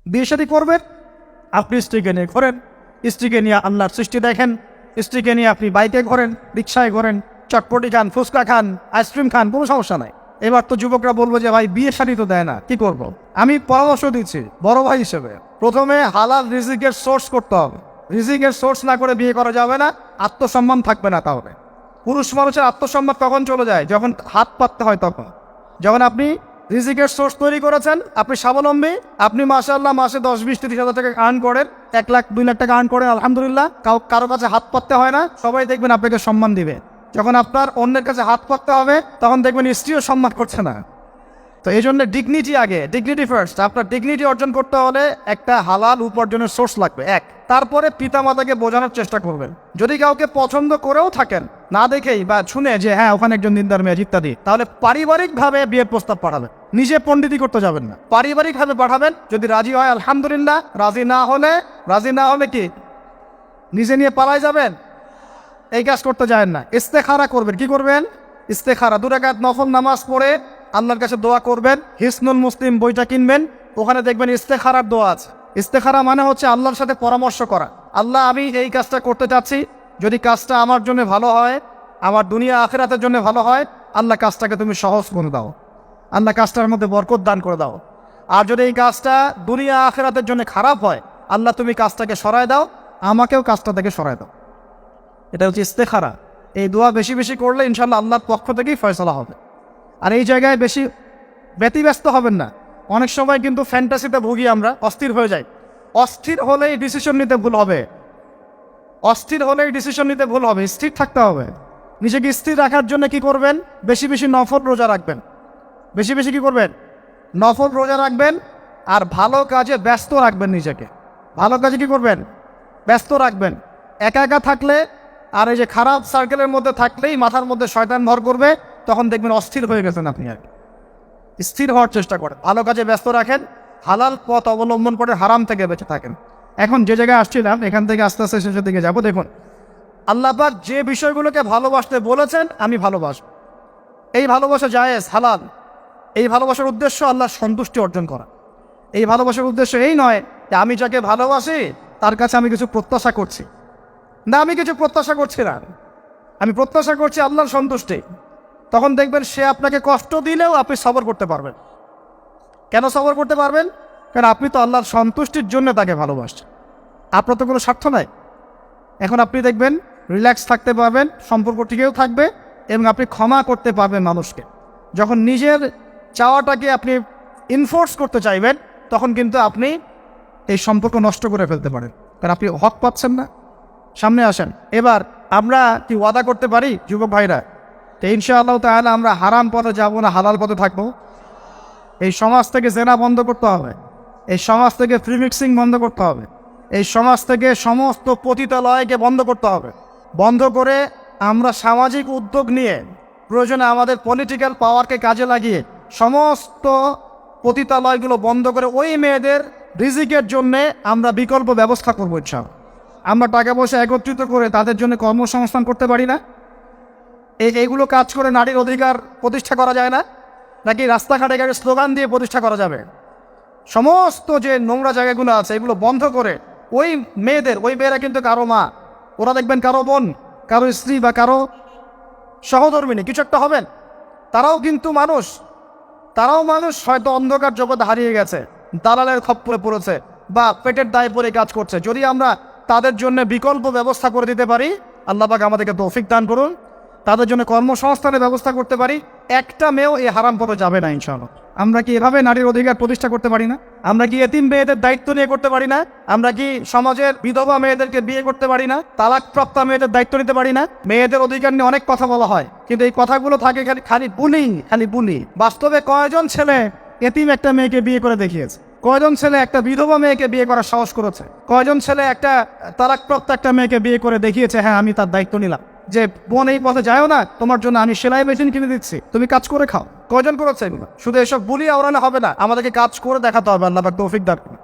বিয়ে শাদী করবেন, আপনি স্ত্রীকে নিয়ে ঘোরেন, স্ত্রীকে নিয়ে আল্লাহর সৃষ্টি দেখেন, স্ত্রীকে নিয়ে আপনি বাইকে ঘোরেন, রিক্সায় ঘোরেন, চটপটি খান, ফুচকা খান, আইসক্রিম খান, কোনো সমস্যা নাই। এবার তো যুবকরা বলবো যে ভাই বিয়ে শাদী তো দেয় না, কি করব। আমি পরামর্শ দিচ্ছি বড় ভাই হিসেবে, প্রথমে হালাল রিজিকের সোর্স করতে হবে। রিজিকের সোর্স না করে বিয়ে করা যাবে না, আত্মসম্মান থাকবে না। তাহলে পুরুষ মানুষের আত্মসম্মান কখন চলে যায়? যখন হাত পাততে হয় তখন। যখন আপনি রিজিকের সোর্স তৈরি করেছেন, আপনি স্বাবলম্বী, আপনি মাশাআল্লাহ মাসে 10-20-30 হাজার টাকা আর্ন করেন, 1 লাখ 2 লাখ টাকা আর্ন করেন, আলহামদুলিল্লাহ, কারো কাছে হাত পাততে হয় না, সবাই দেখবেন আপনাকে সম্মান দিবে। যখন আপনার অন্যের কাছে হাত পাততে হবে, তখন দেখবেন স্ত্রীও সম্মান করছে না। তো এই জন্য ডিগনিটি আগে, ডিগনিটি ফার্স্ট। আপনার ডিগনিটি অর্জন করতে হলে একটা হালাল উপার্জনের সোর্স লাগবে, এক। তারপরে পিতামাতাকে বোঝানোর চেষ্টা করবেন। যদি কাউকে পছন্দ করেও থাকেন, না দেখেই বা শুনে যে হ্যাঁ ওখানে একজন দিনদার মেয়ে ইত্যাদি, তাহলে পারিবারিকভাবে বিয়ের প্রস্তাব পাঠাবেন, নিজে পণ্ডিতি করতে যাবেন না, পারিবারিকভাবে পাঠাবেন। যদি রাজি হয় আলহামদুলিল্লাহ, রাজি না হলে কি নিজে নিয়ে পালায় যাবেন? এই কাজ করতে যাবেন না। ইস্তেখারা করবেন। কি করবেন? ইস্তেখারা। 2 রাকাত নফল নামাজ পড়ে আল্লাহর কাছে দোয়া করবেন। হিসনুল মুসলিম বইটা কিনবেন, ওখানে দেখবেন ইস্তেখারার দোয়া আছে। ইস্তেখারা মানে হচ্ছে আল্লাহর সাথে পরামর্শ করা। আল্লাহ, আমি এই কাজটা করতে চাচ্ছি, যদি কাজটা আমার জন্য ভালো হয়, আমার দুনিয়া আখিরাতের জন্য ভালো হয়, আল্লাহ কাজটাকে তুমি সহজ করে দাও, আল্লাহ কাজটার মধ্যে বরকত দান করে দাও। আর যদি এই কাজটা দুনিয়া আখিরাতের জন্য খারাপ হয়, আল্লাহ তুমি কাজটাকে সরায় দাও, আমাকেও কাজটা থেকে সরায় দাও। এটা হচ্ছে ইস্তেখারা। এই দোয়া বেশি বেশি করলে ইনশাল্লাহ আল্লাহর পক্ষ থেকেই ফয়সালা হবে। আর এই জায়গায় বেশি ব্যতিব্যস্ত হবেন না। অনেক সময় কিন্তু ফ্যান্টাসিতে ভুগি আমরা, অস্থির হয়ে যাই। অস্থির হলেই ডিসিশন নিতে ভুল হবে, স্থির থাকতে হবে। নিজেকে স্থির রাখার জন্য কি করবেন? বেশি বেশি নফল রোজা রাখবেন। বেশি বেশি কি করবেন? নফল রোজা রাখবেন। আর ভালো কাজে ব্যস্ত রাখবেন নিজেকে। ভালো কাজে কি করবেন? ব্যস্ত রাখবেন। একা একা থাকলে আর এই যে খারাপ সার্কেলের মধ্যে থাকলেই মাথার মধ্যে শয়তান ভর করবে, তখন দেখবেন অস্থির হয়ে গেছেন আপনি। আর স্থির হওয়ার চেষ্টা করেন, ভালো কাজে ব্যস্ত রাখেন, হালাল পথ অবলম্বন করে হারাম থেকে বেঁচে থাকেন। এখন যে জায়গায় আসছিলাম, এখান থেকে আস্তে আস্তে শেষের দিকে যাবো। দেখুন, আল্লাহ পাক যে বিষয়গুলোকে ভালোবাসতে বলেছেন, আমি ভালোবাসব। এই ভালোবাসা জায়েজ, হালাল। এই ভালোবাসার উদ্দেশ্য আল্লাহর সন্তুষ্টি অর্জন করা। এই ভালোবাসার উদ্দেশ্য এই নয় যে আমি যাকে ভালোবাসি তার কাছে আমি কিছু প্রত্যাশা করছি। না, আমি কিছু প্রত্যাশা করছি না, আমি প্রত্যাশা করছি আল্লাহর সন্তুষ্টি। তখন দেখবেন সে আপনাকে কষ্ট দিলেও আপনি সবর করতে পারবেন। কেন সবর করতে পারবেন? কারণ আপনি তো আল্লাহর সন্তুষ্টির জন্য তাকে ভালোবাসছেন, আপনার তো কোনো স্বার্থ নাই। এখন আপনি দেখবেন রিল্যাক্স থাকতে পারবেন, সম্পর্ক টিকেও থাকবে, এবং আপনি ক্ষমা করতে পারবেন মানুষকে। যখন নিজের চাওয়াটাকে আপনি ইনফোর্স করতে চাইবেন, তখন কিন্তু আপনি এই সম্পর্ক নষ্ট করে ফেলতে পারেন, কারণ আপনি হক পাচ্ছেন না। সামনে আসেন। এবার আমরা কি ওয়াদা করতে পারি যুবক ভাইরা, তো ইনশাআল্লাহ তাআলা আমরা হারাম পথে যাব না, হালাল পথে থাকবো। এই সমাজ থেকে জেনা বন্ধ করতে হবে, এই সমাজ থেকে ফ্রি মিক্সিং বন্ধ করতে হবে, এই সমাজ থেকে সমস্ত পতিতালয়কে বন্ধ করতে হবে। বন্ধ করে আমরা সামাজিক উদ্যোগ নিয়ে, প্রয়োজনে আমাদের পলিটিক্যাল পাওয়ারকে কাজে লাগিয়ে সমস্ত পতিতালয়গুলো বন্ধ করে ওই মেয়েদের রিজিকের জন্যে আমরা বিকল্প ব্যবস্থা করবো ইনশাআল্লাহ। আমরা টাকা পয়সা একত্রিত করে তাদের জন্য কর্মসংস্থান করতে পারি না? এইগুলো কাজ করে নারীর অধিকার প্রতিষ্ঠা করা যায় না? নাকি রাস্তাঘাটে গাড়ি স্লোগান দিয়ে প্রতিষ্ঠা করা যাবে? সমস্ত যে নোংরা জায়গাগুলো আছে এগুলো বন্ধ করে ওই মেয়েরা কিন্তু কারো মা, ওরা দেখবেন কারো বোন, কারো স্ত্রী বা কারো সহধর্মিনী কিছু একটা হবেন। তারাও কিন্তু মানুষ, হয়তো অন্ধকার জগৎ হারিয়ে গেছে, দালালের খপ্পরে পড়েছে বা পেটের দায়ে পড়ে কাজ করছে। যদি আমরা তাদের জন্য বিকল্প ব্যবস্থা করে দিতে পারি, আল্লাহ পাক আমাদেরকে তৌফিক দান করুন, তাদের জন্য কর্মসংস্থানের ব্যবস্থা করতে পারি, একটা মেয়েও এই হারাম পথে যাবে না ইনশাআল্লাহ। আমরা কি এভাবে নারীর অধিকার প্রতিষ্ঠা করতে পারি না? আমরা কি এতিম মেয়েদের দায়িত্ব নিয়ে করতে পারি না? আমরা কি সমাজের বিধবা মেয়েদেরকে বিয়ে করতে পারি না? তালাকপ্রাপ্ত মেয়েদের দায়িত্ব নিতে পারি না? মেয়েদের অধিকার নিয়ে অনেক কথা বলা হয়, কিন্তু এই কথাগুলো থাকে খালি বুলি। বাস্তবে কয়জন ছেলে এতিম একটা মেয়েকে বিয়ে করে দেখিয়েছে? কয়জন ছেলে একটা বিধবা মেয়েকে বিয়ে করার সাহস করেছে? কয়জন ছেলে একটা তালাকপ্রাপ্ত একটা মেয়েকে বিয়ে করে দেখিয়েছে হ্যাঁ আমি তার দায়িত্ব নিলাম, যে বোন এই পথে যাও না, তোমার জন্য আমি সেলাই মেশিন কিনে দিচ্ছি, তুমি কাজ করে খাও? কয়জন করেছে এগুলো? শুধু এসব বুলি আওড়ানো হবে না, আমাদেরকে কাজ করে দেখাতে হবে। আল্লাহ পাক তৌফিক দান করুন।